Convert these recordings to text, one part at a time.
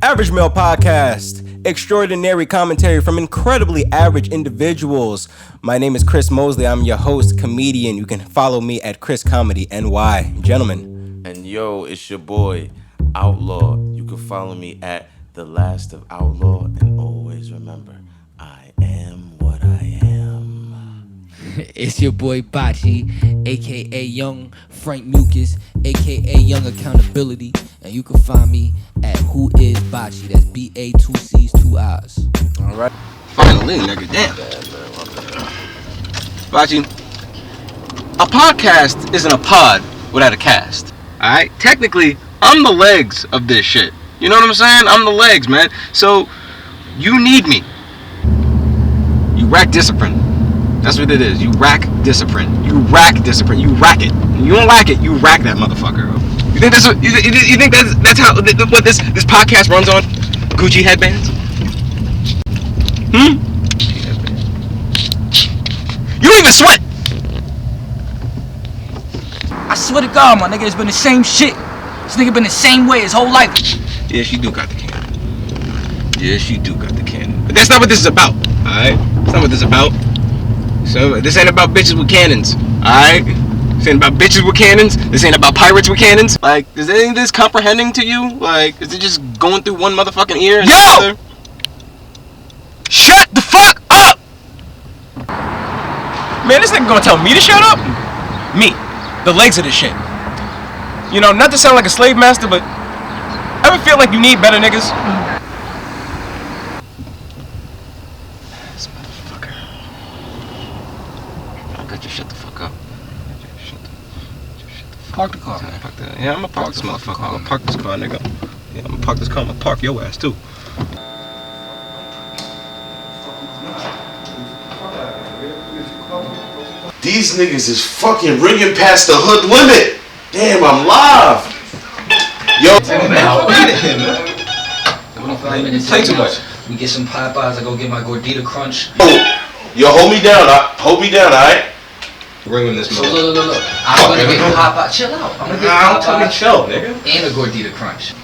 Average Male Podcast, extraordinary commentary from incredibly average individuals. My name is Chris Mosley. I'm your host, comedian. You can follow me at Chris Comedy NY. Gentlemen. And yo, it's your boy, Outlaw. You can follow me at The Last of Outlaw. And always remember, I am what I am. It's your boy Bachi, aka Young Frank Mucus, aka Young Accountability, and you can find me at Who Is Bachi. That's B-A 2 C's 2 I's. All right. Finally, nigga. Damn. Bachi, a podcast isn't a pod without a cast. All right. Technically, I'm the legs of this shit. You know what I'm saying? I'm the legs, man. So you need me. You rack discipline. That's what it is. You rack discipline. You rack discipline. You rack it. You don't lack it. You rack that motherfucker. You think that's what? You think that's how what this podcast runs on? Gucci headbands? Gucci headbands. You don't even sweat. I swear to God, my nigga, it's been the same shit. This nigga been the same way his whole life. Yeah, she do got the cannon. Yeah, she do got the cannon. But that's not what this is about. All right. That's not what this is about. So this ain't about bitches with cannons, alright? This ain't about bitches with cannons. This ain't about pirates with cannons. Like, is any of this comprehending to you? Like, is it just going through one motherfucking ear and the other? Shut the fuck up! Man, this nigga gonna tell me to shut up? Me, the legs of this shit. You know, not to sound like a slave master, but ever feel like you need better niggas? Park the car, man. Yeah, I'm gonna park this motherfucker. I'm gonna park this car, nigga. Yeah, I'm gonna park this car. I'm gonna park your ass, too. These niggas is fucking ringing past the hood limit. Damn, I'm live. Yo, Play too much. We get some Popeyes. I go get my gordita crunch. yo, hold me down. Hold me down, alright? Ringing this So look. I'm gonna get Popeye. Chill out. I'm gonna get I'm talking chill, nigga. and a gordita crunch.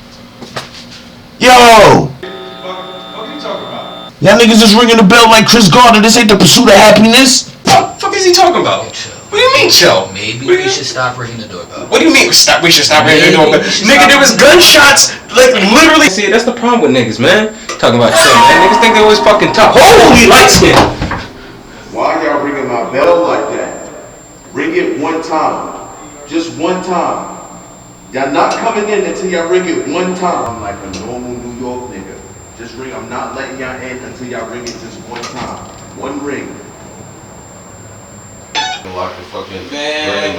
Yo! What are you talking about? Y'all niggas is ringing the bell like Chris Gardner. This ain't the pursuit of happiness. What the fuck is he talking about? Chill. What do you mean chill? Maybe we should stop ringing the doorbell. What do you mean we should stop ringing the doorbell? Nigga, there was gunshots, like literally. See, that's the problem with niggas, man. Talking about chill, man. Niggas think they was fucking tough. Holy light skin! Why y'all ringing my bell like that? Ring it one time. Just one time. Y'all not coming in until y'all ring it one time. I'm like a normal New York nigga. Just ring. I'm not letting y'all in until y'all ring it just one time. One ring. Like the fucking Man,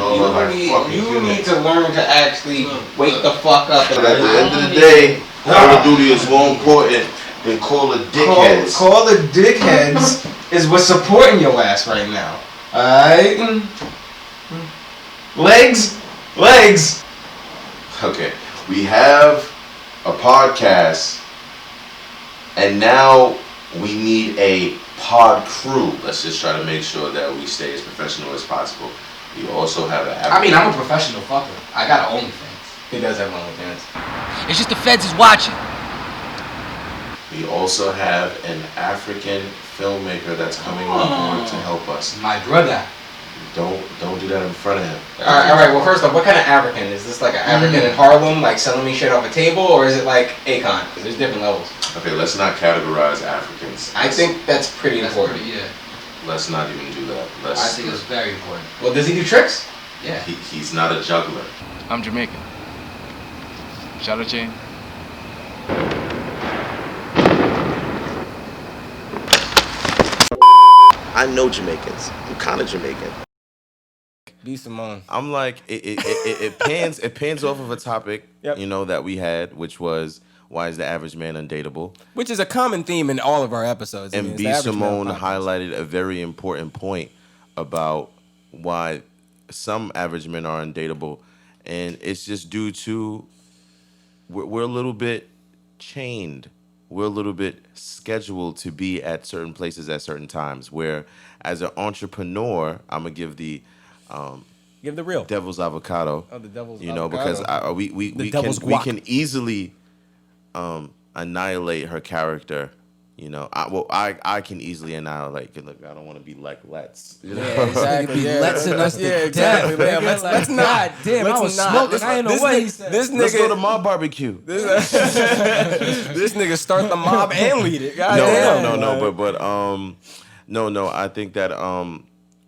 you need to learn to actually wake the fuck up. But at the end of the day, our duty is more important than call the dickheads. Call the dickheads is what's supporting your ass right now. Alright? Legs. Okay, we have a podcast, and now we need a pod crew. Let's just try to make sure that we stay as professional as possible. We also have an I mean, I'm a professional fucker. I got an OnlyFans. He does have OnlyFans. It's just the feds is watching. We also have an African filmmaker that's coming on board to help us. My brother. Don't do that in front of him. Alright, well first off, what kind of African? Is this like an African in Harlem, like selling me shit off a table, or is it like Akon? There's different levels. Okay, let's not categorize Africans. I think that's pretty important. Let's not even do that. I think it's very important. Well, does he do tricks? Yeah. He's not a juggler. I'm Jamaican. Shadow chain. I know Jamaicans. I'm kind of Jamaican. Be Simone. I'm like it pans off of a topic, you know, that we had, which was why is the average man undateable? Which is a common theme in all of our episodes. And B Simone highlighted a very important point about why some average men are undateable, and it's just due to we're a little bit chained. We're a little bit scheduled to be at certain places at certain times. Where, as an entrepreneur, I'm gonna give the give the real devil's avocado. Oh, the devil's avocado. Because we can easily annihilate her character. You know, I can easily annihilate. Look, I don't want to be like Let's. You know? Yeah, exactly. Be Let's us to exactly. death. Yeah, let's not. Damn, let's I was not. smoking. I didn't know what he said. This Let's go to nigga, my barbecue. this nigga start the mob and lead it. God No, damn. no, no, no. But no. I think that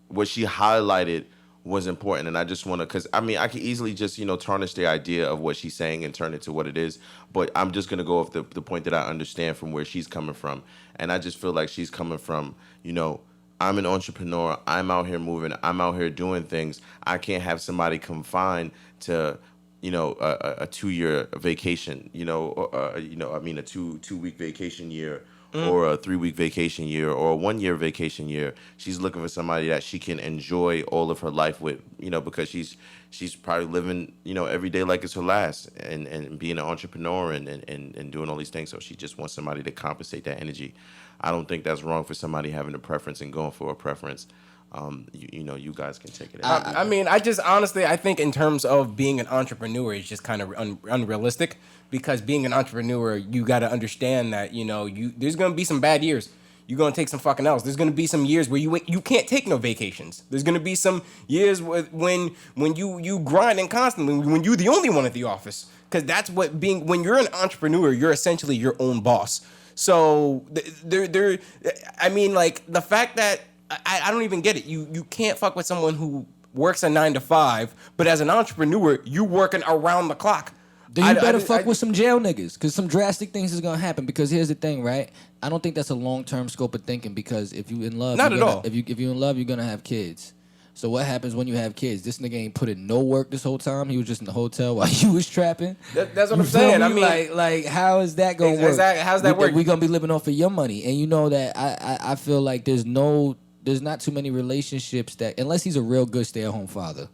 what she highlighted was important, and I just want to, because I mean, I could easily just tarnish the idea of what she's saying and turn it to what it is. But I'm just gonna go off the point that I understand from where she's coming from, and I just feel like she's coming from, I'm an entrepreneur. I'm out here moving. I'm out here doing things. I can't have somebody confined to, a 2-year vacation. A 2-week vacation year. Or a 3-week vacation year, or a 1-year vacation year. She's looking for somebody that she can enjoy all of her life with, because she's probably living, every day like it's her last, and being an entrepreneur and doing all these things. So she just wants somebody to compensate that energy. I don't think that's wrong for somebody having a preference and going for a preference. You guys can take it. I mean, I just honestly, I think in terms of being an entrepreneur, it's just kind of unrealistic, because being an entrepreneur, you got to understand that there's gonna be some bad years. You're gonna take some fucking else. There's gonna be some years where you can't take no vacations. There's gonna be some years when you grinding constantly, when you're the only one at the office, because that's what when you're an entrepreneur, you're essentially your own boss. So I mean, like, the fact that I don't even get it. You can't fuck with someone who works a 9 to 5, but as an entrepreneur, you working around the clock. Then you better fuck with some jail niggas, because some drastic things is gonna happen. Because here's the thing, right? I don't think that's a long-term scope of thinking. Because if you in love, not at all. If you in love, you're gonna have kids. So what happens when you have kids? This nigga ain't put in no work this whole time. He was just in the hotel while you was trapping. That's what I'm saying. I mean, like how is that gonna work? How's that work? We gonna be living off of your money, and you know that I feel like there's not too many relationships that, unless he's a real good stay-at-home father.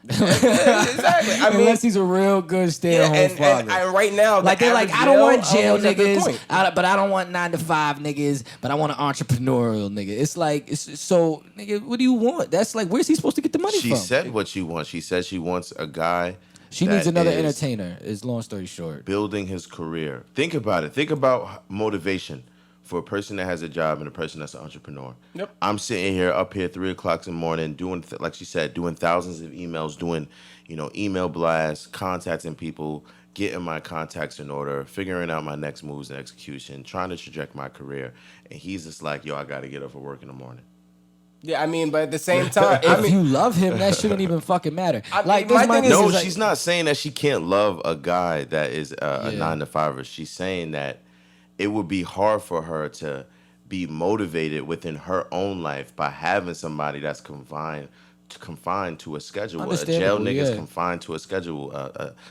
Exactly. I mean, unless he's a real good stay-at-home father. And right now, like they're like, I don't want jail niggas, but I don't want 9 to 5 niggas, but I want an entrepreneurial nigga. It's like, so nigga, what do you want? That's like, where's he supposed to get the money from? She said what she wants. She said she wants a guy. She needs another entertainer. Is long story short, building his career. Think about it. Think about motivation for a person that has a job and a person that's an entrepreneur. Yep. I'm sitting here up here 3 o'clock in the morning doing, like she said, doing thousands of emails, doing, email blasts, contacting people, getting my contacts in order, figuring out my next moves and execution, trying to traject my career. And he's just like, yo, I got to get up for work in the morning. Yeah, I mean, but at the same time, if you love him, that shouldn't even fucking matter. She's not saying that she can't love a guy that is a 9 to 5er. She's saying that it would be hard for her to be motivated within her own life by having somebody that's confined to a schedule. A jail nigga is confined to a schedule.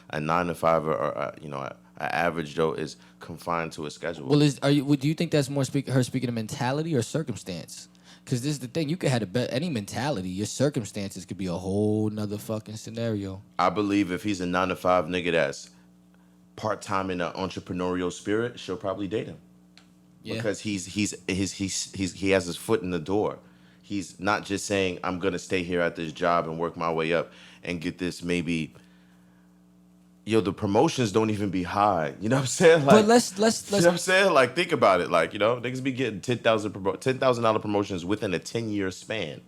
A 9 to 5 or an average Joe is confined to a schedule. Well, do you think that's more her speaking of mentality or circumstance? Because this is the thing, you could have any mentality. Your circumstances could be a whole nother fucking scenario. I believe if he's a 9 to 5 nigga that's part-time in an entrepreneurial spirit, she'll probably date him. Yeah. Because he has his foot in the door. He's not just saying, I'm gonna stay here at this job and work my way up and get this maybe. The promotions don't even be high. You know what I'm saying? Like, but let's. You know what I'm saying? Like, think about it. Like, niggas be getting $10,000 promotions within a 10-year span.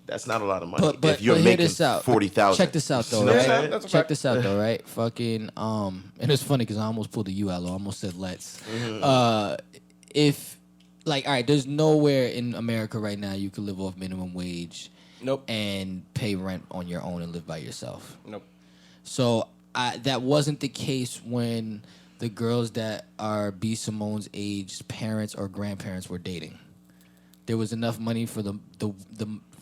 That's not a lot of money. But if you're making 40,000. Check this out though, right? Check this out though, right? Fucking and it's funny because I almost pulled a U out. I almost said let's. Mm-hmm. If like, all right, there's nowhere in America right now you can live off minimum wage. Nope. And pay rent on your own and live by yourself. Nope. So that wasn't the case when the girls that are B. Simone's age parents or grandparents were dating. There was enough money for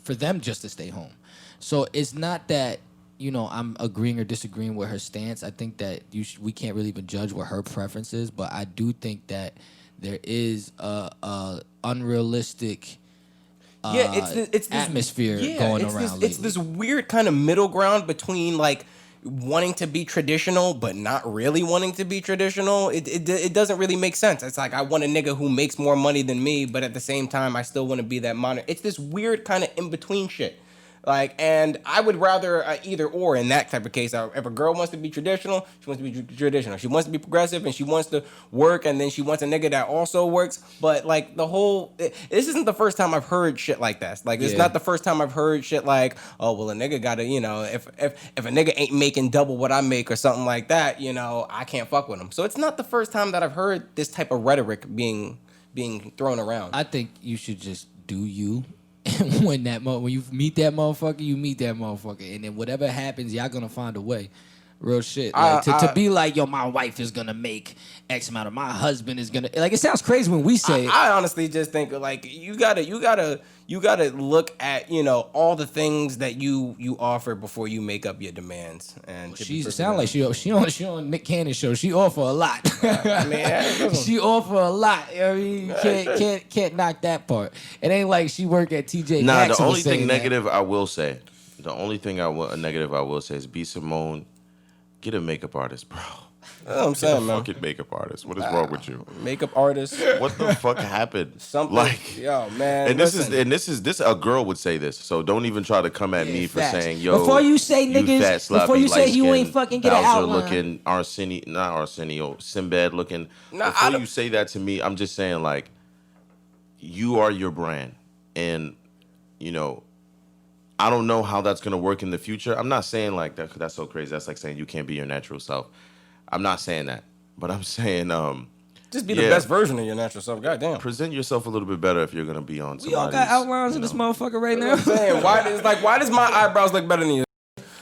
for them just to stay home. So it's not that, I'm agreeing or disagreeing with her stance. I think that we can't really even judge what her preference is, but I do think that there is a unrealistic it's atmosphere going around lately. It's this weird kind of middle ground between, like, wanting to be traditional but not really wanting to be traditional. It doesn't really make sense. It's like, I want a nigga who makes more money than me, but at the same time I still want to be that modern. It's this weird kind of in between shit Like, and I would rather either or in that type of case. If a girl wants to be traditional, she wants to be traditional. She wants to be progressive, and she wants to work, and then she wants a nigga that also works. But like this isn't the first time I've heard shit like that. Like, it's not the first time I've heard shit like, oh well, a nigga gotta, if a nigga ain't making double what I make or something like that, I can't fuck with him. So it's not the first time that I've heard this type of rhetoric being thrown around. I think you should just do you. And when you meet that motherfucker, you meet that motherfucker, and then whatever happens, y'all gonna find a way. Real shit. Like, to be like, yo, my wife is gonna make X amount, of my husband is gonna, like, it sounds crazy when we say it. I honestly just think like you gotta look at all the things that you offer before you make up your demands. And She sound like she on Nick Cannon show. She offer a lot. I mean, she offer a lot. I mean, you can't knock that part. It ain't like she work at TJ. Nah, Maxx the only saying thing that. negative I will say, negative I will say is B Simone, get a makeup artist, bro. That's what I'm saying, man. Fucking makeup artist. What is wrong with you? Makeup artist. What the fuck happened? Something like, yo, man. And this a girl would say this. So don't even try to come at me for facts. saying, yo, before you say niggas, fat, sloppy, before you say you ain't fucking get an outline. looking Sinbad looking. Before you say that to me, I'm just saying, like, you are your brand, and I don't know how that's gonna work in the future. I'm not saying like that, 'cause that's so crazy. That's like saying you can't be your natural self. I'm not saying that, but I'm saying just be the best version of your natural self. Goddamn. Present yourself a little bit better if you're gonna be on. We all got outlines in this motherfucker right now. I'm saying, why does my eyebrows look better than you?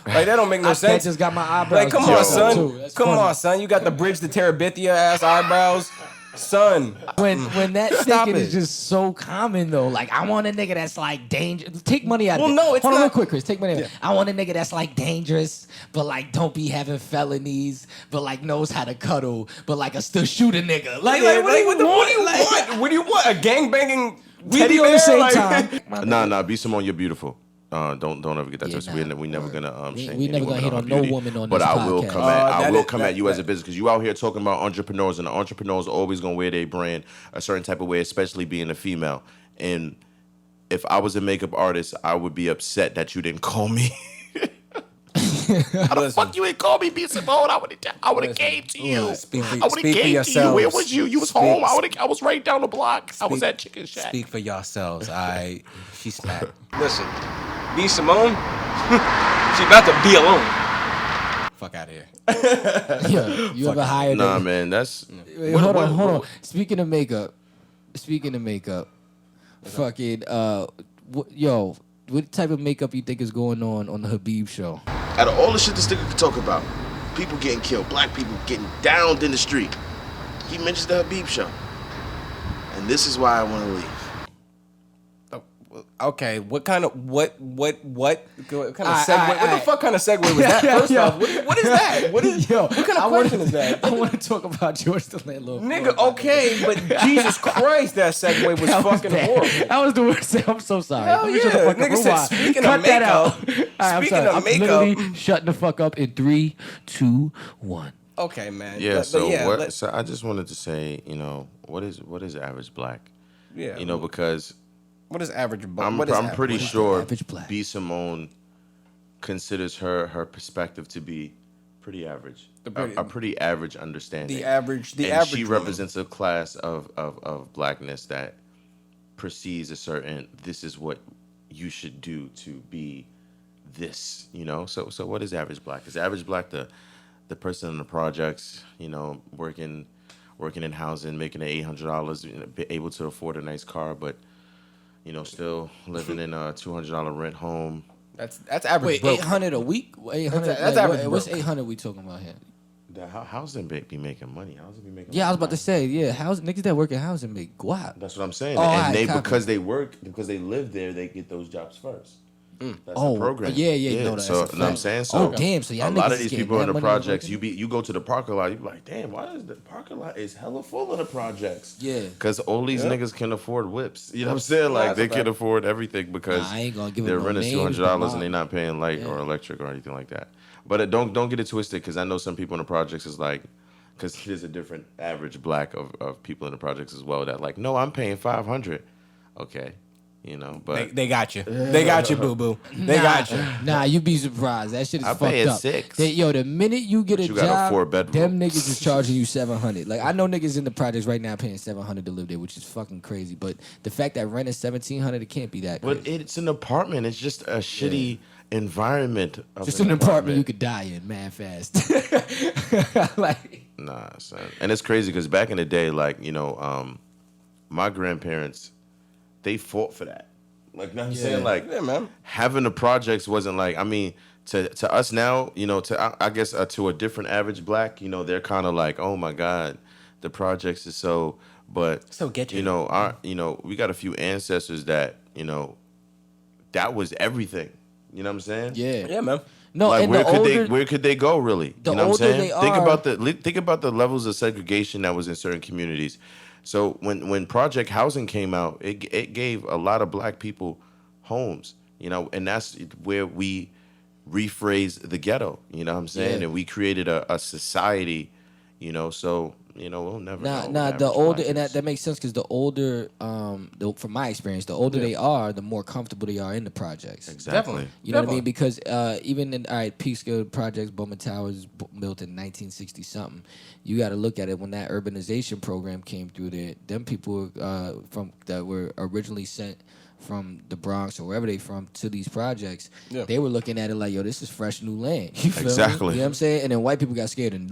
Like, that don't make no sense. I just got my eyebrows. Like, come on, son. Come on, son. You got the bridge to Terabithia ass eyebrows. Son, when that thinking is just so common though, like, I want a nigga that's like dangerous. Take money out of it. Well, no, it's Hold on not. real quick, Chris. Take money out of it. I want a nigga that's like dangerous, but like don't be having felonies, but like knows how to cuddle, but like a still shoot a nigga. Like what do you want? What do you want? A gangbanging We teddy be on bear? the same Like- time. Nah, B Simone, you're beautiful. Don't ever get that twisted. We never gonna shame we any never gonna woman hate her on no beauty. woman on But this I will podcast. come at you as a business, because you out here talking about entrepreneurs, and the entrepreneurs are always gonna wear their brand a certain type of way, especially being a female. And if I was a makeup artist, I would be upset that you didn't call me. How the fuck you ain't call me, B Simone? I would have came to you. Speak for I would have came to you. yourselves. Where was you? You was home. I was right down the block. I was at Chicken Shack. Speak for yourselves. She snapped. Listen, B Simone, she about to be alone. Fuck out of here. Yeah, you ever hired? Nah, man, that's. Wait, hold on. Speaking of makeup, fucking yo, what type of makeup you think is going on the Habib show? Out of all the shit this nigga could talk about, people getting killed, black people getting downed in the street, he mentions the Habib show. And this is why I want to leave. Okay, what kind of segue? What the fuck kind of segue was that? First off, what is that? What kind of question is that? I want to talk about George the Landlord. Nigga, okay, but Jesus Christ, that segue was fucking horrible. That was the worst. I'm so sorry. Hell Let me shut the yeah. fuck up. Nigga said, Rewind. speaking Cut of that makeup, out. All right, I'm speaking sorry. of I'm makeup. literally shutting the fuck up in 3, 2, 1. Okay, man. Yeah. But So yeah, what? So I just wanted to say, what is average black? Yeah. Because What is average? I'm pretty What is sure average black? B Simone considers her perspective to be pretty average, a pretty average understanding. The average. She represents a class of blackness that perceives a certain. This is what you should do to be this. So what is average black? Is average black the person in the projects? Working in housing, making $800, able to afford a nice car, but still living in a $200 rent home. That's average. Wait, broke. 800 a week? 800. That's average What's broke. 800 we talking about here? Housing be making money. Housing be making. Yeah, I was about to money. say, niggas that work in housing make guap. That's what I'm saying. Oh, And alright, they copy. because they live there, they get those jobs first. That's Oh, the program. yeah, no, that's so a fact. know what I'm saying? So Oh, damn, so y'all a lot niggas of these is people in getting the that money projects, working? you go to the parking lot, you be like, damn, why is the parking lot is hella full of the projects? Yeah. Because all these niggas can afford whips. You know what I'm saying? Like, that's they a can fact. afford everything because Nah, I ain't gonna give their them no rent is names, $200 but and they're not paying light or Yeah. electric or anything like that. But don't get it twisted, because I know some people in the projects is like, because there's a different average black of people in the projects as well that like, no, I'm paying $500. Okay. you know. But They got you. They got you, boo boo. They got you. Nah, you be surprised. That shit is I fucked pay a up. 6. The minute you get a But you got a job, 4-bedroom. them niggas is charging you $700. Like I know niggas in the projects right now paying $700 to live there, which is fucking crazy. But the fact that rent is $1,700, it can't be that crazy. But it's an apartment. It's just a shitty environment. Just an apartment you could die in, man, fast. Like, nah, son. And it's crazy because back in the day, like, you know, my grandparents, they fought for that. Like, you know what I'm saying? Like, Yeah, man. having the projects wasn't like, I mean, to us now, you know, I guess to a different average black, you know, they're kind of like, oh my God, the projects is so, but, So get you know, we got a few ancestors that, you know, that was everything. You know what I'm saying? yeah. Yeah, man. No, Like and where could they go really? the You know what I'm older saying? they Think about the levels of segregation that was in certain communities. So when project housing came out, it gave a lot of black people homes, you know, and that's where we rephrased the ghetto, you know what I'm saying? Yeah. And we created a society, you know, so, you know, we'll never know. what the average older, black and is. that makes sense because the older, from my experience, the older they are, the more comfortable they are in the projects. Exactly. You know what I mean? Because even in peak scale projects, Bowman Towers built in 1960 something. You got to look at it when that urbanization program came through there. Them people from that were originally sent from the Bronx or wherever they from to these projects, they were looking at it like, yo, this is fresh new land. You feel me? Exactly. You know what I'm saying? And then white people got scared and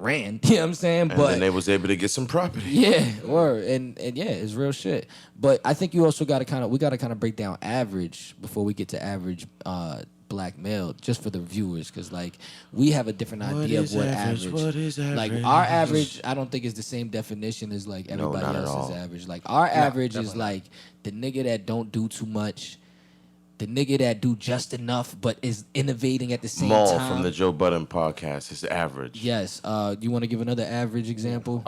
ran. You know what I'm saying? And then they was able to get some property. Yeah, word, and yeah, it's real shit. But I think you also got to break down average before we get to average black male, just for the viewers, because like we have a different idea of what average. What is average? Like our average, I don't think is the same definition as like everybody not at else's all. average. Like our average is like the nigga that don't do too much, the nigga that do just enough but is innovating at the same Maul time. from the Joe Budden podcast is average. Yes. You want to give another average example?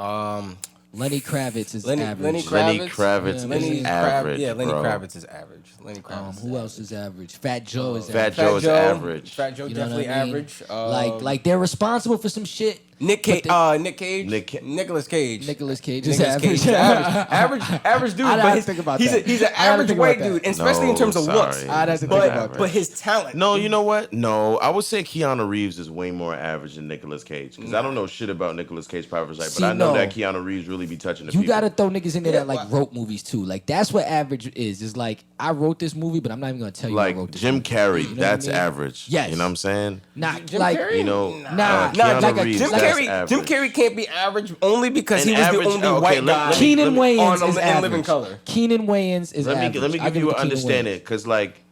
Lenny Kravitz is average. Lenny Kravitz is average. Yeah, Lenny bro. Kravitz is average. Lenny Kravitz. Who else is average? Fat Joe is Fat average. Joe is average. Fat Joe You know definitely what I mean? average. Like they're responsible for some shit. Nick Cage. Nick Cage. Nick- Nicholas Cage. Nicholas Cage is Nicolas average. Cage is average. Average dude. I'd have But to his- think about he's that. He's an I'd have to average think white about that. dude, and especially in terms of looks. sorry. I'd have to He's think not about average. But his talent. No, you know what? No, I would say Keanu Reeves is way more average than Nicolas Cage because I don't know shit about Nicolas Cage private life, See, but I know no. that Keanu Reeves really be touching the You people. gotta throw niggas in there that like wrote movies too. Like that's what average is. It's like I wrote this movie, but I'm not even gonna tell you I like wrote this Jim movie. Carrey, You know what that's I mean? average. Yes. You know what I'm saying? Not Jim like Carrey? You know, Nah, Keanu like a- Reeves, Jim that's Carrey. average. Jim Carrey can't be average only because And he was average- the only okay, white let- guy let me- Keenan Wayans on is In average. Living Color. Keenan Wayans is average. Let me I'll give give you it an to Keenan understanding Wayans. because like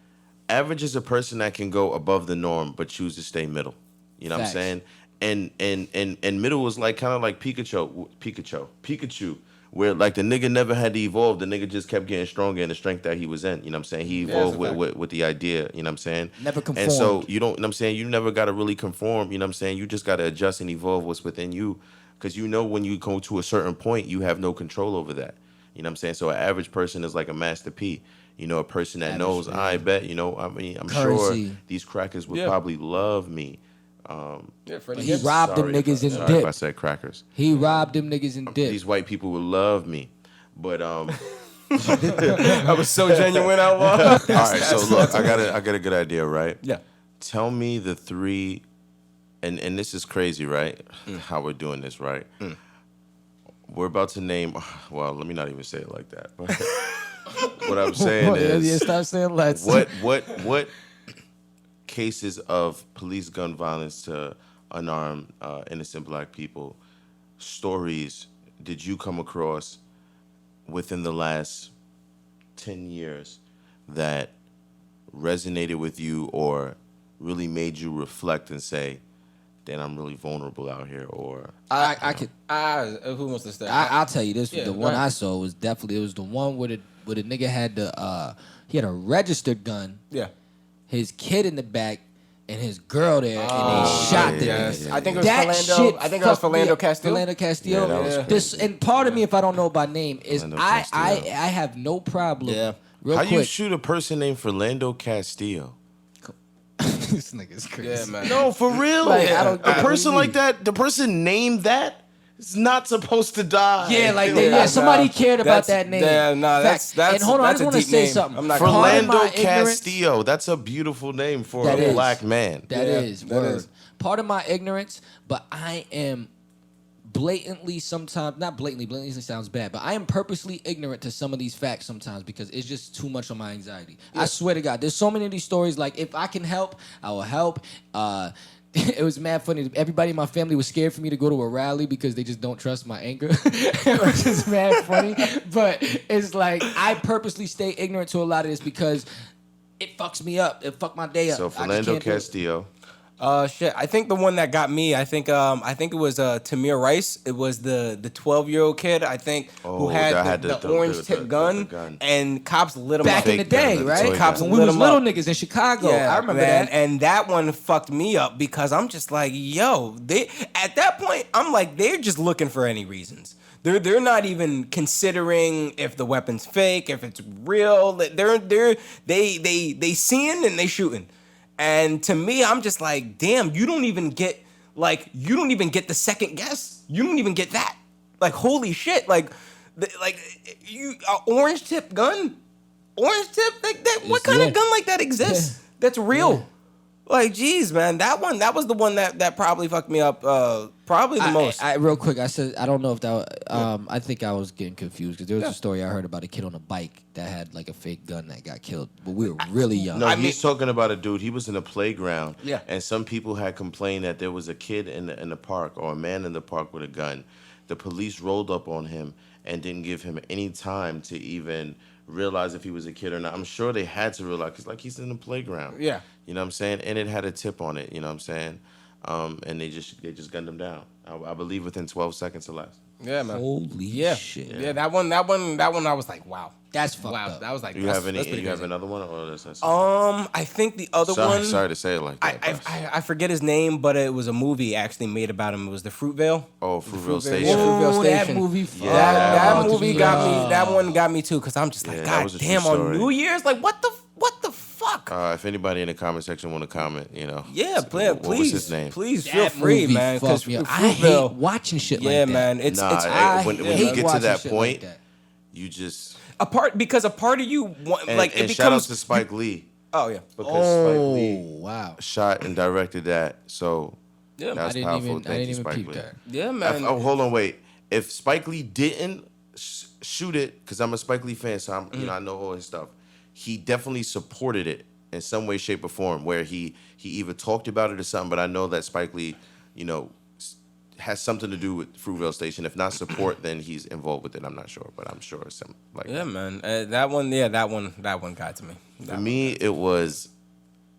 average is a person that can go above the norm but choose to stay middle. You know Facts. what I'm saying? And middle is like kind of like Pikachu, where like the nigga never had to evolve. The nigga just kept getting stronger in the strength that he was in. You know what I'm saying? He evolved that's a with the idea. You know what I'm saying? Never And so conformed. you don't. You know what I'm saying? You never got to really conform. You know what I'm saying? You just got to adjust and evolve what's within you, because you know when you go to a certain point, you have no control over that. You know what I'm saying? So an average person is like a Master P. You know, a person that Average, knows. yeah. I bet. You know, I mean, I'm Currency. sure these crackers would Yeah. probably love me. Yeah, Freddie He Gibbs. robbed them Sorry if niggas I- in sorry if I dip. said crackers. He robbed them niggas in dip. These white people would love me, but That was so genuine out loud. all right. So look, I got a good idea, right? Yeah. Tell me the three, and this is crazy, right? How we're doing this, right? We're about to name. Well, let me not even say it like that. But what I'm saying is, stop saying let's. what cases of police gun violence to unarmed innocent black people stories did you come across within the last 10 years that resonated with you or really made you reflect and say, "Then I'm really vulnerable out here," or I could. Who wants to start? I'll tell you this. Yeah, The go one ahead. I saw was definitely it was the one where the nigga had he had a registered gun, Yeah. his kid in the back, and his girl there, and they shot the Yes. nigga. I think it was That Philando. shit I think it was fucked me Philando up. Castile. Philando Castile. Yeah, that was This and part of me, if I don't know by name, is Philando I Castile. have no problem. Yeah. Real how quick. you shoot a person named Philando Castillo? This nigga's crazy. Yeah, man. No, for real. Like, I don't a get person what you like that, the person named that. It's not supposed to die. Yeah, like Yeah, somebody nah, cared about that's- that name. yeah, nah, Fact. that's- And hold on, I that's just a want to deep say name. something. I'm not Part gonna of Philando my ignorance- Castillo. That's a beautiful name for That a is. black man. That Yeah, is that word. is. Part of my ignorance, but I am blatantly sometimes, not blatantly sounds bad, but I am purposely ignorant to some of these facts sometimes because it's just too much on my anxiety. I swear to God, there's so many of these stories, like if I can help, I will help. It was mad funny. Everybody in my family was scared for me to go to a rally because they just don't trust my anger. It was just mad funny. But it's like I purposely stay ignorant to a lot of this because it fucks me up. It fucked my day up. So I just Philando can't do it. Castillo. Shit. I think the one that got me. I think it was Tamir Rice. It was the 12-year-old kid. I think who had the orange tip gun, gun. and cops lit him Back up. in the Fake gun, day, the right? toy Cops gun. When we lit was 'em little up. niggas in Chicago. Yeah, I remember man, that. and that one fucked me up because I'm just like, yo, they at that point I'm like they're just looking for any reasons. They're not even considering if the weapon's fake, if it's real. They seeing and they shooting. And to me, I'm just like, damn, you don't even get the second guess. You don't even get that. Like, holy shit. You orange tip gun? Orange tip? Like that what kind of gun like that exists? That's real. Yeah. Like, geez, man, that was the one that probably fucked me up probably the most. I real quick, I said I don't know if that. I think I was getting confused because there was a story I heard about a kid on a bike that had like a fake gun that got killed, but we were really young. No, he's talking about a dude. He was in a playground. Yeah. And some people had complained that there was a kid in the park or a man in the park with a gun. The police rolled up on him and didn't give him any time to even realize if he was a kid or not. I'm sure they had to realize because like he's in the playground. Yeah. You know what I'm saying? And it had a tip on it. You know what I'm saying? And they just gunned him down. I believe within 12 seconds or less. Yeah, man. Holy shit! Yeah, that one I was like, wow. That's fucked Wow. up. That was like You that's, have any? that's pretty You have crazy. another one or that's I think the other one Sorry to say it like that. boss. I forget his name, but it was a movie actually made about him. It was the Fruitvale. Oh, Fruitvale Fruitvale. Station. Yeah. Fruitvale Ooh, that Station. movie. Yeah, That that movie was got crazy. me. That one got me too, because I'm just like, Yeah, that God was a true damn, on story. New Year's, like what the fuck? If anybody in the comment section want to comment, Yeah, what was please, his name? please That feel free, movie man. Because fucked me up. I hate watching shit like yeah, that. man. It's when hate you get to watching that shit point, like that. you just a part of you want, and, like and it shout out becomes. to Spike Lee Oh yeah, because Spike Oh Lee wow! shot and directed that, so yeah, that's I powerful. didn't Thank you, even Spike peep Lee. that. yeah, man. Oh, hold on, wait. If Spike Lee didn't shoot it, because I'm a Spike Lee fan, so I know all his stuff. He definitely supported it in some way, shape, or form, where he either talked about it or something. But I know that Spike Lee, has something to do with Fruitvale Station. If not support, then he's involved with it. I'm not sure, but I'm sure it's something like Yeah, that. man. That one got to me. For me, it was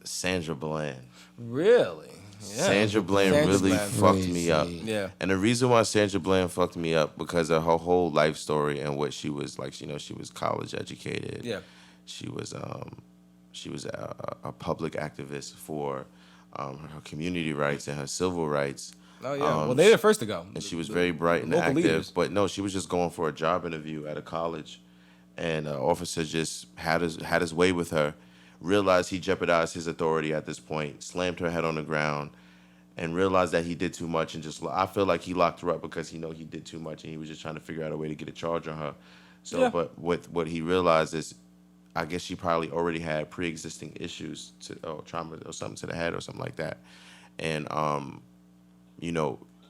Sandra Bland. Really? Yeah. Sandra Bland Sandra really Bland. fucked me up. Yeah. And the reason why Sandra Bland fucked me up because of her whole life story and what she was like. She was college educated. Yeah. She was a public activist for her community rights and her civil rights. Oh yeah. Well, they're the first to go. And she was very bright and local active. leaders. But no, she was just going for a job interview at a college, and an officer just had his way with her. Realized he jeopardized his authority at this point. Slammed her head on the ground, and realized that he did too much. And I feel like he locked her up because he did too much, and he was just trying to figure out a way to get a charge on her. So, Yeah. but what he realized is, I guess she probably already had pre-existing issues or trauma or something to the head or something like that, and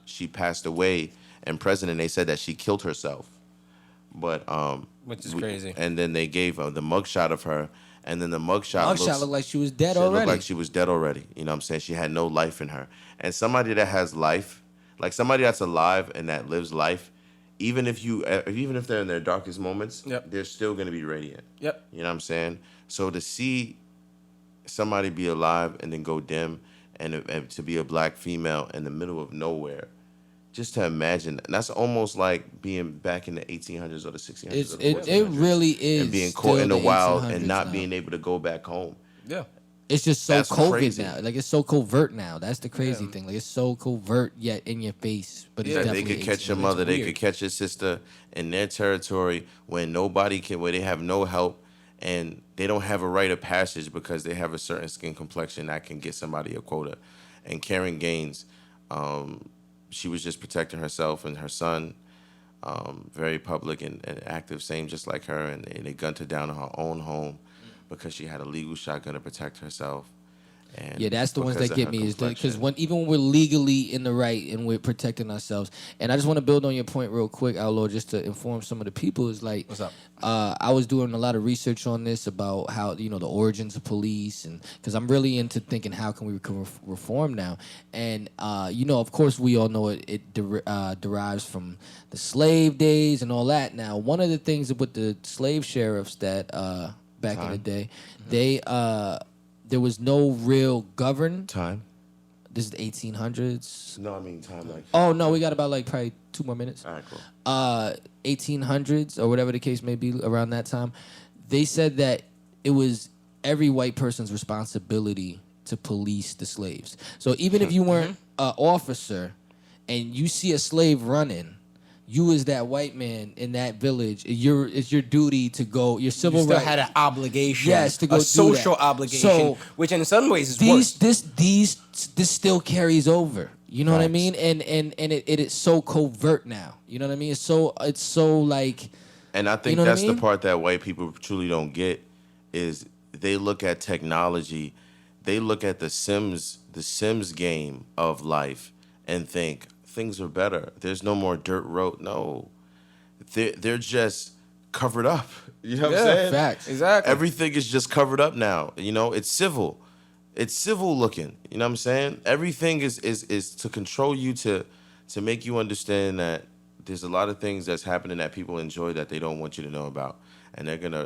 she passed away in prison, and they said that she killed herself. But Which is crazy. And then they gave the mugshot of her, and then the mugshot Looked like she was dead It already. looked like she was dead already. You know what I'm saying? She had no life in her. And somebody that has life, like somebody that's alive and that lives life, even if they're in their darkest moments, Yep. they're still gonna be radiant. Yep. You know what I'm saying? So to see somebody be alive and then go dim, and to be a black female in the middle of nowhere, just to imagine, and that's almost like being back in the 1800s or the 1600s. or the it 1400s, really is. and being caught still in the wild 1800s and not now. being able to go back home. Yeah. It's just so That's COVID crazy. now. Like it's so covert now. That's the crazy thing. Like it's so covert yet in your face. But it's Yeah, they definitely could catch your 1800s. mother, they weird. could catch your sister in their territory when nobody can, where they have no help and they don't have a rite of passage because they have a certain skin complexion that can get somebody a quota. And Karen Gaines, she was just protecting herself and her son. Very public and active, same just like her, and they gunned her down in her own home because she had a legal shotgun to protect herself. And Yeah, that's the ones because that of get her me is because complexion. even when we're legally in the right and we're protecting ourselves, and I just want to build on your point real quick, Outlaw, just to inform some of the people is like, What's up? I was doing a lot of research on this about how the origins of police, and because I'm really into thinking how can we reform now, and of course we all know it derives from the slave days and all that. Now, one of the things with the slave sheriffs that back in the day, they there was no real govern. Time? This is the 1800s. No, I mean time like. Oh no, we got about like probably 2 more minutes. All right, cool. 1800s or whatever the case may be, around that time, they said that it was every white person's responsibility to police the slaves. So even if you weren't an officer and you see a slave running, you as that white man in that village, it's your duty to go. Your civil You still right had an obligation. Yes, to go a do social that. obligation, So, which in some ways is worse. this still carries over. You know what I Facts. mean? And it is so covert now. You know what I mean? It's so like. And I think You know what I that's mean? the part that white people truly don't get is they look at technology, they look at the Sims game of life and think things are better. There's no more dirt road. No. They're just covered up. You know what I'm saying? Facts. Exactly. Everything is just covered up now. It's civil. It's civil looking. You know what I'm saying? Everything is to control you, to make you understand that there's a lot of things that's happening that people enjoy that they don't want you to know about. And they're gonna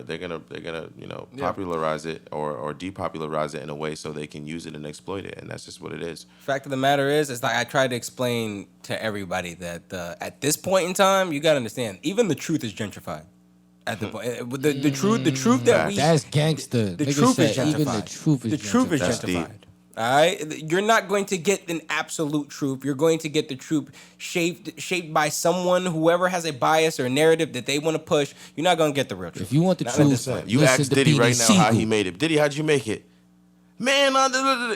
popularize it or depopularize it in a way so they can use it and exploit it, and that's just what it is. Fact of the matter is, it's like I try to explain to everybody that at this point in time, you gotta understand, even the truth is gentrified. At the point, the truth that we That's gangster. the Niggas truth is said gentrified. even the truth is the truth is That's deep. gentrified. All right, you're not going to get an absolute truth. You're going to get the truth shaped by someone, whoever has a bias or a narrative that they want to push. You're not going to get the real truth. If you want the Not at this truth, point. You listen ask to Diddy Beanie right now how Siegel. he made it. Diddy, how'd you make it? Man,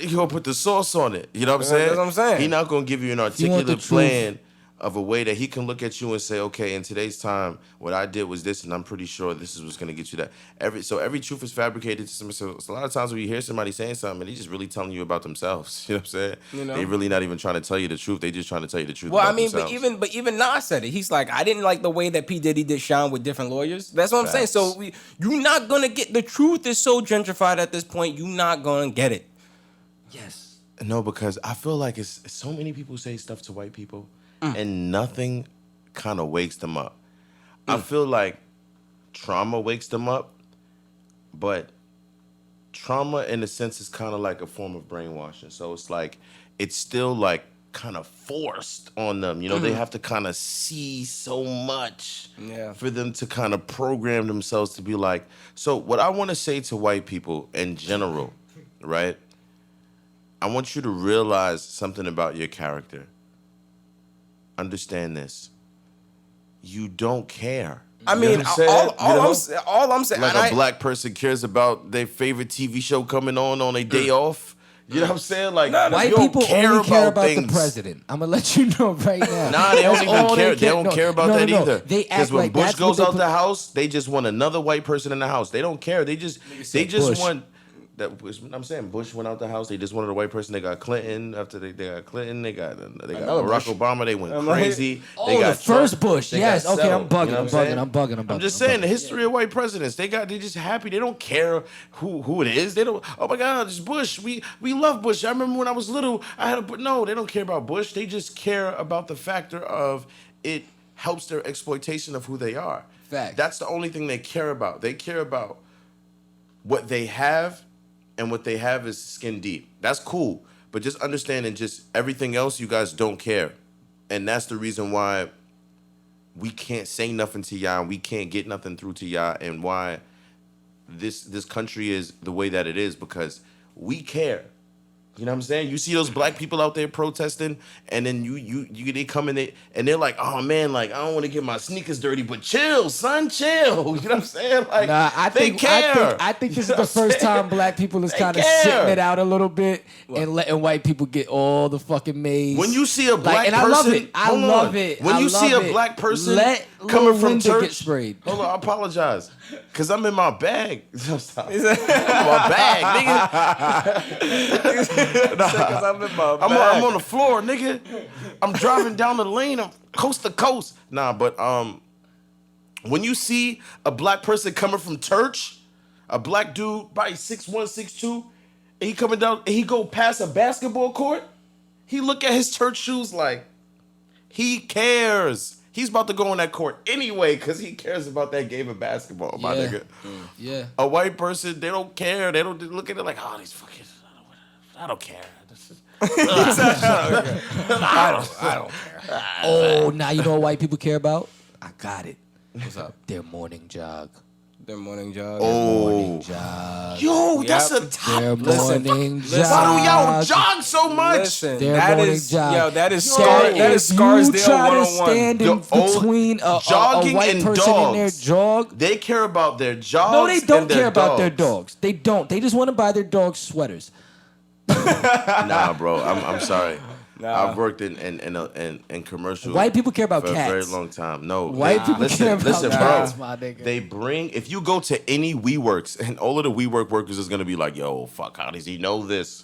you gonna put the sauce on it. You know what I'm saying? That's what I'm saying. He not gonna give you an you want the articulate truth- plan of a way that he can look at you and say, okay, in today's time, what I did was this, and I'm pretty sure this is what's gonna get you that. Every truth is fabricated to some. So a lot of times when you hear somebody saying something, and he's just really telling you about themselves. You know what I'm saying? They really not even trying to tell you the truth. They just trying to tell you the truth. Well, about I mean, themselves. but even Nas said it. He's like, I didn't like the way that P Diddy did Sean with different lawyers. That's what I'm saying. Facts. So you're not gonna get the truth. Is so gentrified at this point. You're not gonna get it. Yes. No, because I feel like it's so many people say stuff to white people, and nothing kind of wakes them up. I feel like trauma wakes them up, but trauma in a sense is kind of like a form of brainwashing. So it's like it's still like kind of forced on them. They have to kind of see so much for them to kind of program themselves to be like. So what I want to say to white people in general, right? I want you to realize something about your character. Understand this. You don't care. I You know mean, what I'm saying? all I'm saying, Like and a black person cares about their favorite TV show coming on a day off. You know what I'm saying? Like White you don't people only care about the things. president. I'm gonna let you know right now. Nah, they don't That's even all care. They don't No, care about no, that no. either. They act Because when like Bush that's what goes they out put- the house, they just want another white person in the house. They don't care. They just Bush. want that. I'm saying Bush went out the house. They just wanted a white person. They got Clinton. After they got Clinton, they got Another Barack Bush. Obama. They went like- crazy. Oh, they got the first Trump. Bush. They Yes. got Okay, I'm settled. bugging. You know I'm what saying? bugging. I'm just saying the history of white presidents. They just happy. They don't care who it is. They don't. Oh my God, it's Bush. We love Bush. I remember when I was little. No. They don't care about Bush. They just care about the factor of it helps their exploitation of who they are. Fact. That's the only thing they care about. They care about what they have, and what they have is skin deep. That's cool. But just understanding just everything else, you guys don't care. And that's the reason why we can't say nothing to y'all, and we can't get nothing through to y'all, and why this country is the way that it is, because we care. You know what I'm saying? You see those black people out there protesting, and then they come in and they're like, oh man, like I don't want to get my sneakers dirty, but chill, son, chill. You know what I'm saying? Like, Nah, they care. I think this is the first time black people is kind of sitting it out a little bit and letting white people get all the fucking maize. When you see a black and person, I love it. I love it. When I you love see a it. black person Let coming from Linda church, get sprayed. hold on, I apologize, cause I'm in my bag. I'm in my bag, nigga. I'm on the floor, nigga. I'm driving down the lane. I'm coast to coast. Nah, but when you see a black person coming from church, a black dude, probably 6'1", 6'2", and he coming down, and he go past a basketball court, he look at his church shoes like he cares. He's about to go on that court anyway because he cares about that game of basketball, my nigga. Yeah. A white person, they don't care. They don't look at it like, oh, these fucking, I don't care. I don't care. Oh, now you know what white people care about? I got it. What's up? Their morning jog. Their morning jog. Morning jog. Yo, that's Yep. a top. Their morning jog. Why do y'all jog so much? Listen, Their that morning is jog. yo, that is Yo, Scar, that is Scarsdale You try to 101. stand in Yo, between a jogging white and person dogs. and their jog. They care about their jogs. No, they don't and their care about their dogs. dogs. They don't. They just want to buy their dogs sweaters. Nah, bro. I'm sorry. Nah. I've worked in commercials. White people care about for cats. a very long time. No, White people care about listen, cats, bro. my nigga. They bring, if you go to any WeWorks, and all of the WeWork workers is gonna be like, yo, fuck, how does he know this?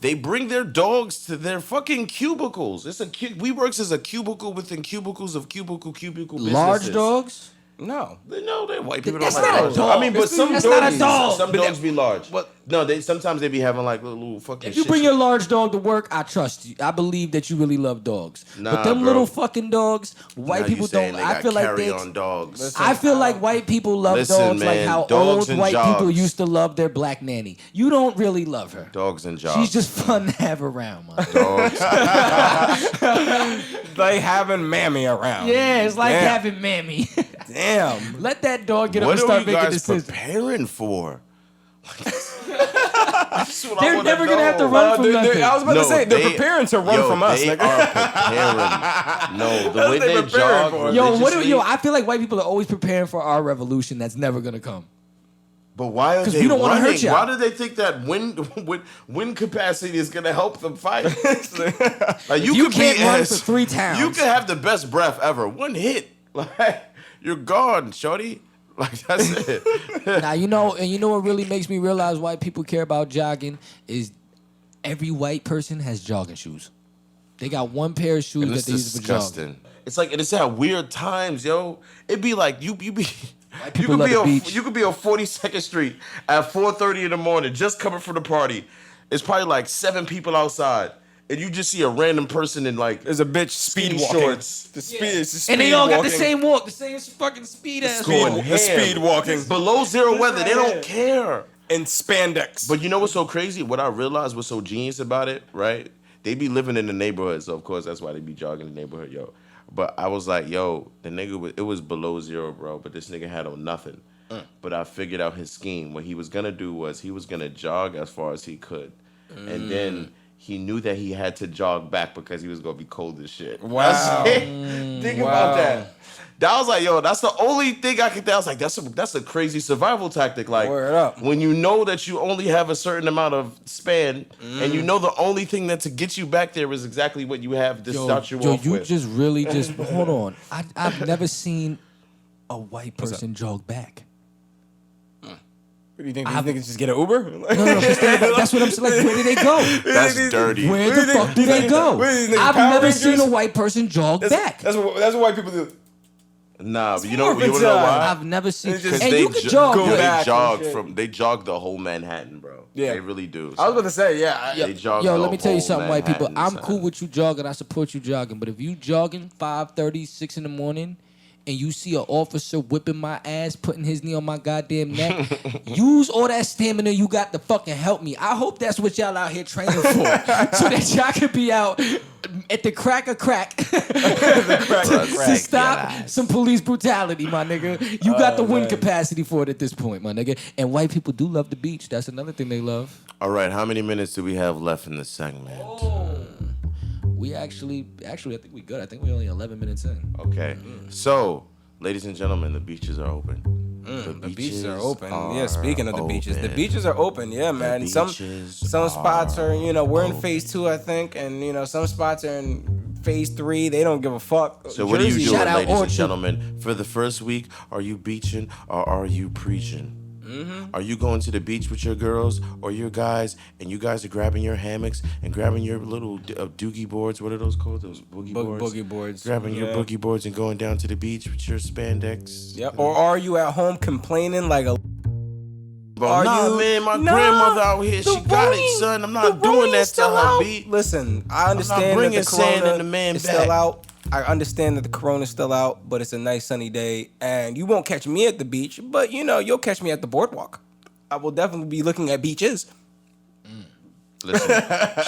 They bring their dogs to their fucking cubicles. WeWorks is a cubicle within cubicles of cubicle businesses. Large dogs? No. No, they white people That's don't like not a large dog. dogs. I mean, but some That's not a dogs, dog. some But dogs be large. No, sometimes they be having like little fucking. If you shit. bring your large dog to work, I trust you. I believe that you really love dogs. Nah, but them bro. little fucking dogs, white Now people you saying don't. they I got feel like carry they. on dogs. I feel like white people love Listen, dogs like man, how dogs old and white people jogs. used to love their black nanny. You don't really love her. Dogs and jogs. She's just fun to have around, man. dogs. Like having Mammy around. Yeah, it's like Damn. having mammy. Damn. Let that dog get up What and are start you making guys decisions. preparing for? That's what I They're wanna never gonna have to know. run from nothing. I was about to say, they're they- preparing to run yo, from us. They nigga. are preparing. No, the That's way what they they preparing jog. for. Yo, I feel like white people are always preparing for our revolution that's never gonna come. But why are 'Cause they we don't wanna running? hurt y'all. Why do they think that wind capacity is gonna help them fight? Like, You could can't be run for 3 towns. You could have the best breath ever. One hit, like you're gone, shorty. Like that's it. Now you know what really makes me realize white people care about jogging is every white person has jogging shoes. They got one pair of shoes And that it's they use for jogging. disgusting. It's like it's at weird times, yo. It'd be like you be. people love the beach. You could be on 42nd Street at 4:30 in the morning, just coming from the party. It's probably like 7 people outside, and you just see a random person in like There's a bitch speed skinny walking. shorts. It's the speed And they all got walking. the same walk, the same fucking speed ass going walk. ham. The speed walking. Below zero weather, they don't care. In spandex. But you know what's so crazy? What I realized was so genius about it, right? They be living in the neighborhood, so of course that's why they be jogging in the neighborhood, yo. But I was like, yo, the nigga, it was below zero, bro, but this nigga had on nothing. But I figured out his scheme. What he was gonna do was he was gonna jog as far as he could. And then he knew that he had to jog back because he was gonna be cold as shit. Wow. Think about that. That was like, yo, that's the only thing I could think. I was like, that's a crazy survival tactic. Like, Word up. when you know that you only have a certain amount of span, and you know the only thing that to get you back there is exactly what you have to start you off you with. just really just hold on. I've never seen a white person jog back. What do you think? These niggas just get an Uber? No, that's what I'm saying. Like, where do they go? That's dirty. Where the fuck do they go? Where these niggas, I've Power never Rangers? seen a white person jog back. That's what white people do. Nah, but you know morbid why? time. I've never seen. It's just- And they you can jo- jog. go good. back. They jog the whole Manhattan, bro. Yeah. They really do. I was about to say, yeah. They jog Yo, the let me tell you whole something, white people. Manhattan, I'm son. cool with you jogging. I support you jogging. But if you jogging 5:30, 6 in the morning, and you see an officer whipping my ass, putting his knee on my goddamn neck, use all that stamina you got to fucking help me. I hope that's what y'all out here training for, so that y'all could be out at the crack of crack to stop some police brutality, my nigga. You got the wind capacity for it at this point, my nigga. And white people do love the beach. That's another thing they love. All right, how many minutes do we have left in this segment? We actually, I think we good. I think we only 11 minutes in. Okay, so, ladies and gentlemen, the beaches are open. The beaches are open. Yeah, speaking of the beaches, the open. beaches are open. Yeah, man. Some spots are, we're in phase 2, I think, and some spots are in phase 3. They don't give a fuck. So what are you doing, Shout out ladies and Orchard. gentlemen? For the first week, are you beaching or are you preaching? Are you going to the beach with your girls or your guys, and you guys are grabbing your hammocks and grabbing your little doogie boards? What are those called? Those boogie boards? Boogie boards. Grabbing your boogie boards and going down to the beach with your spandex. Yep. Or are you at home complaining like a... Man, my grandmother out here, she got it, son. I'm not doing that to her, beat. Listen, I understand that bringing the sand corona and the man is back. still out. I understand that the corona's still out, but it's a nice sunny day, and you won't catch me at the beach, but you'll catch me at the boardwalk. I will definitely be looking at beaches. Listen,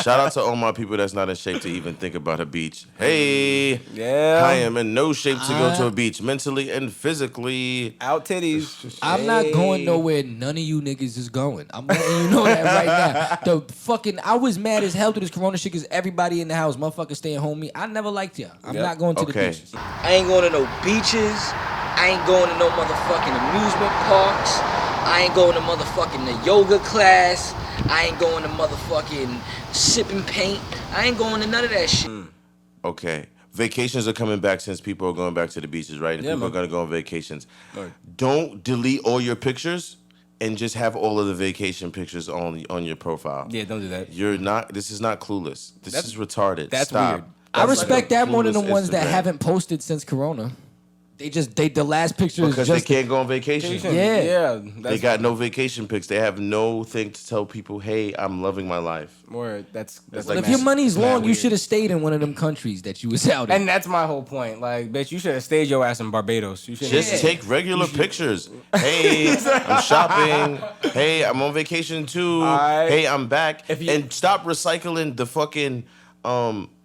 shout out to all my people that's not in shape to even think about a beach. Hey, Yeah. I am in no shape to go to a beach, mentally and physically. Out titties. I'm not going nowhere. None of you niggas is going. I'm letting you know that right now. I was mad as hell to this corona shit because everybody in the house, motherfuckers staying home. I never liked y'all. I'm not going to the beaches. I ain't going to no beaches. I ain't going to no motherfucking amusement parks. I ain't going to motherfucking the yoga class. I ain't going to motherfucking sipping paint. I ain't going to none of that shit. Okay. Vacations are coming back since people are going back to the beaches, right? And people are going to go on vacations. Right. Don't delete all your pictures and just have all of the vacation pictures on your profile. Yeah, don't do that. This is not clueless. This is retarded. That's Stop. weird. I respect that more than the clueless ones that Instagram. haven't posted since corona. The last picture is Because just... they can't go on vacation. Yeah. They got no vacation pics. They have no thing to tell people, hey, I'm loving my life. More, that's like If your money's mad long, you weird. should have stayed in one of them countries that you was out in. And that's my whole point. Like, bitch, you should have stayed your ass in Barbados. You should Just take regular pictures. Hey, I'm shopping. Hey, I'm on vacation too. Hey, I'm back. And stop recycling the fucking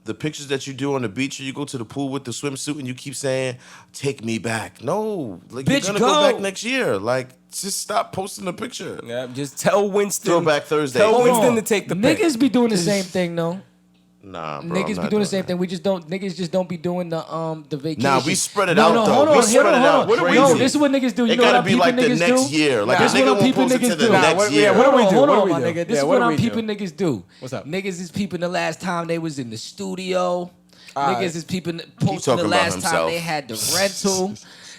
the pictures that you do on the beach, or you go to the pool with the swimsuit and you keep saying, "Take me back." No, like Bitch, you're gonna go back next year. Like, just stop posting the picture. Yeah, just tell Winston. Throwback Thursday. Tell Hold Winston on. to take the pic. Niggas be doing the same thing though. Nah, bro. Niggas be doing the same thing. We just don't. Niggas just don't be doing the vacation. Nah, we spread it no, out no, though. Hold We on, spread it out. What do we crazy. do? This is what niggas do. You It know what gotta I'm be peeping like the niggas next do? year. Like This a is nigga what I'm won't peeping post it to niggas the do. next year. what do we do? Hold What do on, we my do? nigga. This Yeah, is what what do I'm we do? peeping niggas do. What's up? Niggas is peeping the last time they was in the studio. Niggas is posting the talking about last time himself. they had the rental.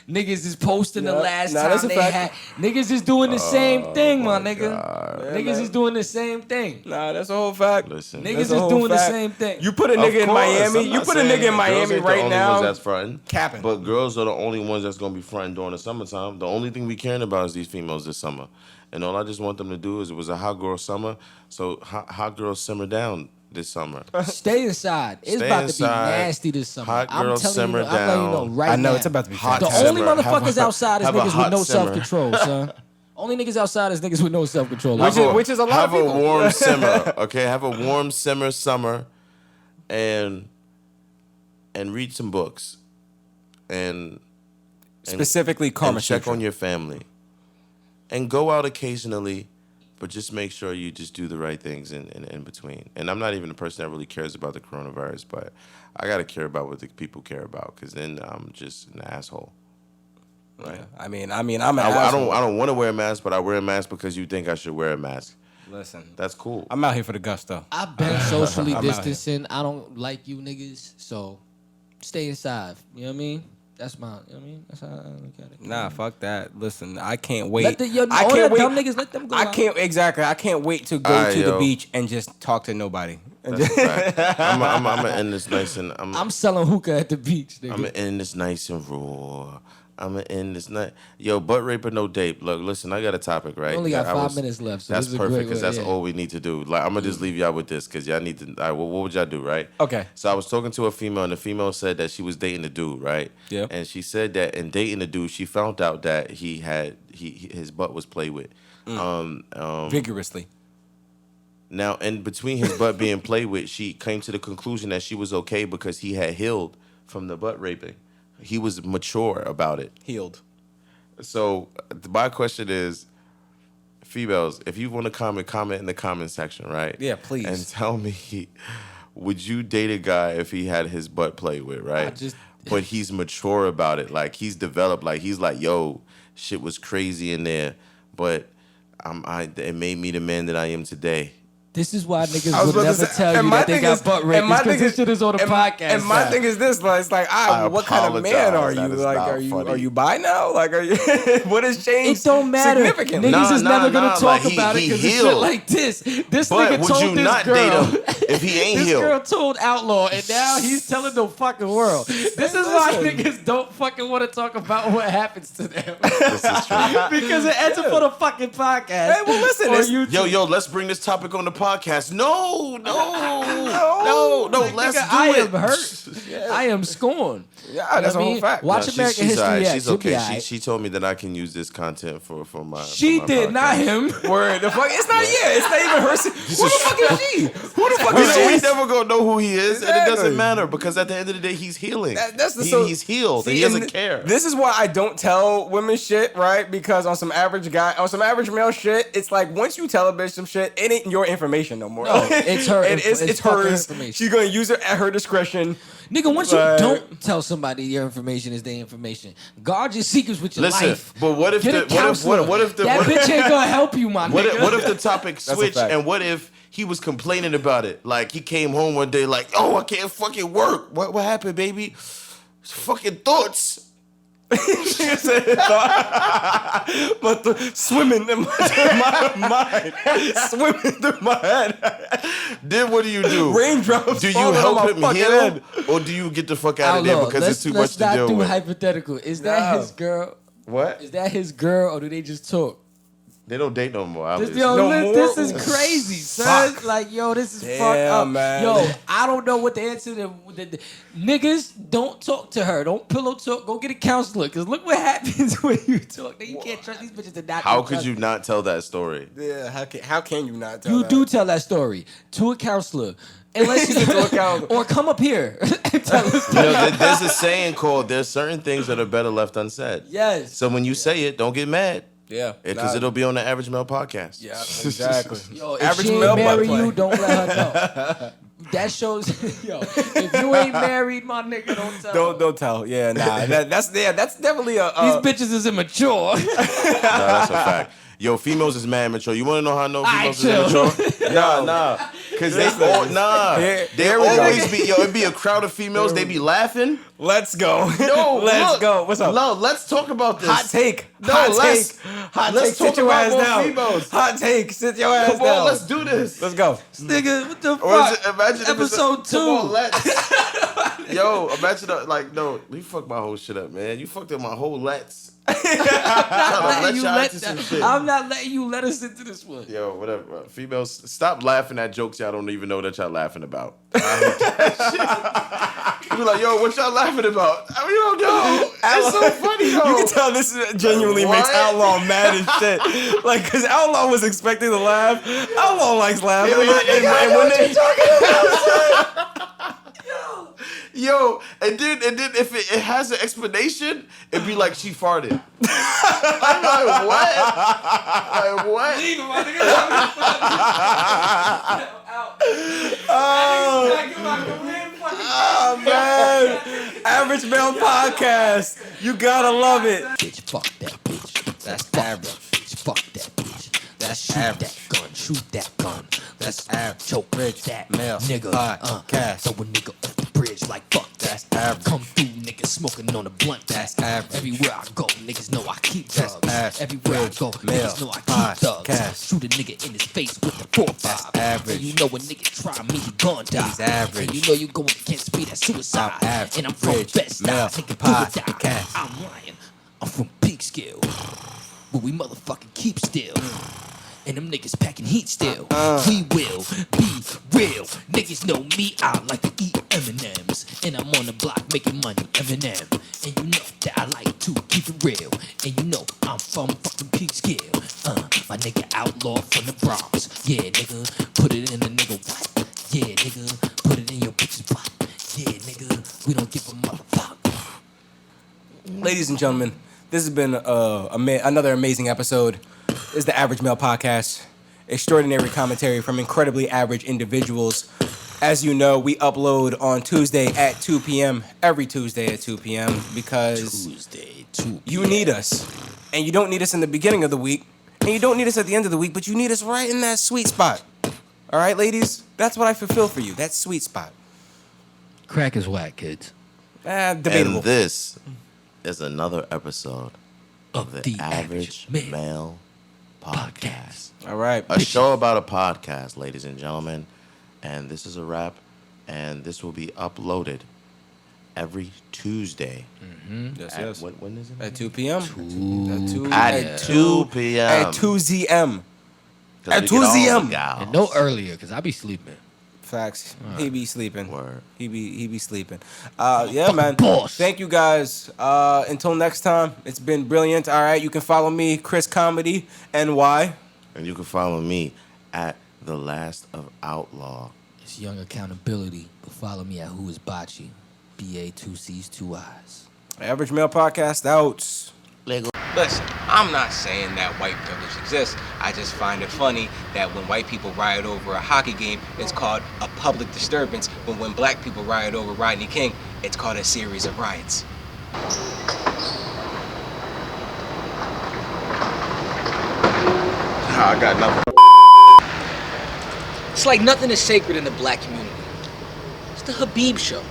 Niggas is posting the last that's time a they fact. had. Niggas is doing the same thing, my nigga. Niggas is doing the same thing. Nah, that's a whole fact. Listen, Niggas That's is a whole doing the fact. same thing. You put a Of nigga in course, Miami. I'm You not put a saying nigga in girls Miami ain't the right only now. ones that's fronting. Capping. But girls are the only ones that's gonna be fronting during the summertime. The only thing we caring about is these females this summer, and all I just want them to do is, it was a hot girl summer, so hot girls simmer down this summer. Stay inside. It's Stay about to inside. be nasty this summer. Hot I'm girls telling simmer you, I'm letting you know down. right I know now. it's about to be Hot The fantastic. only simmer. motherfuckers outside is have a niggas with hot no simmer. self-control, son. Only niggas outside is niggas with no self-control. Which is a lot have of people. a warm simmer, okay? Have a warm simmer summer, and read some books, and Specifically, and Karma check Sutra. on your family, and go out occasionally, but just make sure you just do the right things in between. And I'm not even a person that really cares about the coronavirus, but I gotta care about what the people care about, because then I'm just an asshole. Right. I mean, I'm an I asshole. don't want to wear a mask, but I wear a mask because you think I should wear a mask. Listen, That's cool. I'm out here for the gusto. I've been socially I'm out here. distancing. I don't like you niggas, so stay inside. You know what I mean? That's my, you know what I mean? That's how I look at it. Nah, fuck that. Listen, I can't wait. Let the, I all can't the wait. dumb niggas, let them go I out. can't exactly. I can't wait to go Alright, to the yo. beach and just talk to nobody. And That's a fact. I'm gonna end this nice and I'm selling hookah at the beach, nigga. I'm gonna end this nice and raw. I'm gonna end this night. Yo, butt rape or no date? Look, listen, I got a topic, right? We only got 5 minutes left, so that's this is a perfect great because one, that's yeah. all we need to do. Like, I'm gonna just leave y'all with this because y'all need to. All right, what would y'all do, right? Okay. So I was talking to a female, and the female said that she was dating a dude, right? Yeah. And she said that in dating the dude, she found out that his butt was played with. Vigorously. Now, in between his butt being played with, she came to the conclusion that she was okay because he had healed from the butt raping. He was mature about it. Healed. So my question is, females, if you want to comment in the comment section, right? Yeah, please. And tell me, would you date a guy if he had his butt played with, right? But he's mature about it. Like, he's developed. Like, he's like, yo, shit was crazy in there, but it made me the man that I am today. This is why niggas would never tell you that they got butt raped. Because this shit is on the podcast. And my thing is this, like, it's like, what kind of man are you? Like, are you bi now? Like, are you? What has changed? It don't matter. Significantly? Niggas is never gonna talk like, about it because it's healed. shit like this. This But nigga would told you this not girl. date him if he ain't This healed? girl told Outlaw, and now he's telling the fucking world. This is why niggas don't fucking want to talk about what happens to them. This is true. Because it ends up on a fucking podcast. Hey, well, listen, or it's- YouTube. Yo, let's bring this topic on the podcast. No, Like, let's nigga, do I it. am hurt. I am scorned. Yeah, that's a whole fact. Watch No, American she's History all right. X. She's You'll be okay. all right. She told me that I can use this content for my. She for my did, podcast. not him. Word. The fuck? It's not. Yeah, it's not even her. Who the fuck is she? Who the fuck We is she? never gonna know who he is, and it Exactly. doesn't matter because at the end of the day, he's healing. He's healed. See, and he doesn't and care. This is why I don't tell women shit, right? Because on some average male shit, it's like once you tell a bitch some shit, it ain't your information no more. No, it's her. It's fucking hers. information. She's gonna use it at her discretion. Nigga, once you Like- don't tell somebody your information is their information, guard your secrets with your Listen, life. but what if Get a counselor. what if the that bitch ain't gonna help you, my nigga. what if the topic That's a switched fact. and what if he was complaining about it? Like he came home one day like, oh, I can't fucking work. What happened, baby? Fucking thoughts. But swimming in my mind, swimming through my head. Then what do you do? Raindrops. Do you falling on help my him fucking heal, head. or do you get the fuck out of there Outlaw, because it's too much let's to not deal do with? hypothetical. Is that No. his girl? What? Is that his girl, or do they just talk? They don't date no more. This, Obviously. this is crazy, son. Fuck. Like, yo, this is Damn, fucked up. man. Yo, I don't know what the answer to the niggas. Don't talk to her. Don't pillow talk. Go get a counselor. Cause look what happens when you talk. You can't trust these bitches to not. How be could you trusted. not tell that story? Yeah, how can you not tell You that? do tell that story to a counselor, unless you To a counselor. or come up here and tell us. You know, there's a saying called "There's certain things that are better left unsaid." Yes. So when you say it, don't get mad. Yeah. Because Nah. it'll be on the Average Male podcast. Yeah, exactly. Yo, if Average she ain't male marry butt you, play. don't let her know. That shows, yo, if you ain't married, my nigga, don't tell. Don't tell. Yeah, nah. That's definitely a. These bitches is immature. No, that's a fact. Yo, females is mad mature. You want to know how I know females chill. is immature? Nah. Because they Listen. they Here we go. always be, yo, it'd be a crowd of females. They be laughing. Let's go. Yo, Let's look. go. What's up? No, let's talk about this. Hot take. No, Hot let's- take. Hot let's take. talk Sit your about ass more down. females. Hot take. Sit your ass Come down. on, let's do this. Let's go. Nigga, what the Or is fuck? it, imagine if it's Episode 2. Come on, let's. Yo, imagine no, you fucked my whole shit up, man. You fucked up my whole let's. I'm let y'all into some shit. I'm not letting you let us into this one. Yo, whatever. Females, stop laughing at jokes y'all don't even know that y'all laughing about. I hate that shit. You be like, yo, what y'all laughing about? I mean, you don't know. It's so funny, yo. You can tell this genuinely makes What? Outlaw mad as shit. Like, because Outlaw was expecting to laugh. Outlaw likes laughing. And when they Yo, and then if it has an explanation, it'd be like she farted. I'm like, what? Like, what? Leave him, my nigga. Oh, man. Average Male Podcast. You gotta love it. Bitch, fuck that bitch. That's average. Bitch, fuck that bitch. That's shoot average. that gun. Shoot that gun. That's average. Choke Bridge that male nigga. podcast. Throw a nigga off the bridge like fuck that. That's average. Come through, niggas smoking on a blunt. That's average. Everywhere I go, niggas know I keep That's drugs. average. Everywhere I go, Male niggas know I keep thugs. podcast. Shoot a nigga in his face with the 4-5. average. And you know a nigga try me, he gon' die. He's average. And you know you going against me, that's suicide. Average. And I'm from Bridge Best male Style, take it through or die. podcast. I'm lying. I'm from Peekskill, but we motherfucking keep still. And them niggas packing heat still. We will be real. Niggas know me, I like to eat M&M's. And I'm on the block making money, Eminem. And you know that I like to keep it real. And you know I'm from fucking Peekskill. My nigga outlaw from the Bronx. Yeah, nigga, put it in the nigga what? Yeah, nigga, put it in your bitch's butt. Yeah, nigga, we don't give a motherfucker. Ladies and gentlemen, this has been another amazing episode. This is the Average Male Podcast. Extraordinary commentary from incredibly average individuals. As you know, we upload on Tuesday at 2 p.m. Every Tuesday at 2 p.m. because Tuesday, 2 p.m. you need us. And you don't need us in the beginning of the week. And you don't need us at the end of the week, but you need us right in that sweet spot. All right, ladies? That's what I fulfill for you. That sweet spot. Crack is whack, kids. Debatable. And this is another episode of the the Average Average Male Podcast. All right. A show about a podcast, ladies and gentlemen. And this is a wrap. And this will be uploaded every Tuesday. Yes. When is it? At 2 p.m. At 2 p.m. At 2 z.m. At 2 2 z.m. And no earlier, because I be sleeping. Facts. He be sleeping. Word. He be sleeping. Yeah, man. boss. Thank you guys. Until next time, it's been brilliant. All right, you can follow me, Chris Comedy NY. And you can follow me at The Last of Outlaw. It's Young Accountability, but follow me at Who is Bocce. BA2C's 2 Eyes. Average Male Podcast out. Listen, I'm not saying that white privilege exists. I just find it funny that when white people riot over a hockey game, it's called a public disturbance. But when black people riot over Rodney King, it's called a series of riots. I got nothing. It's like nothing is sacred in the black community. It's the Habib show.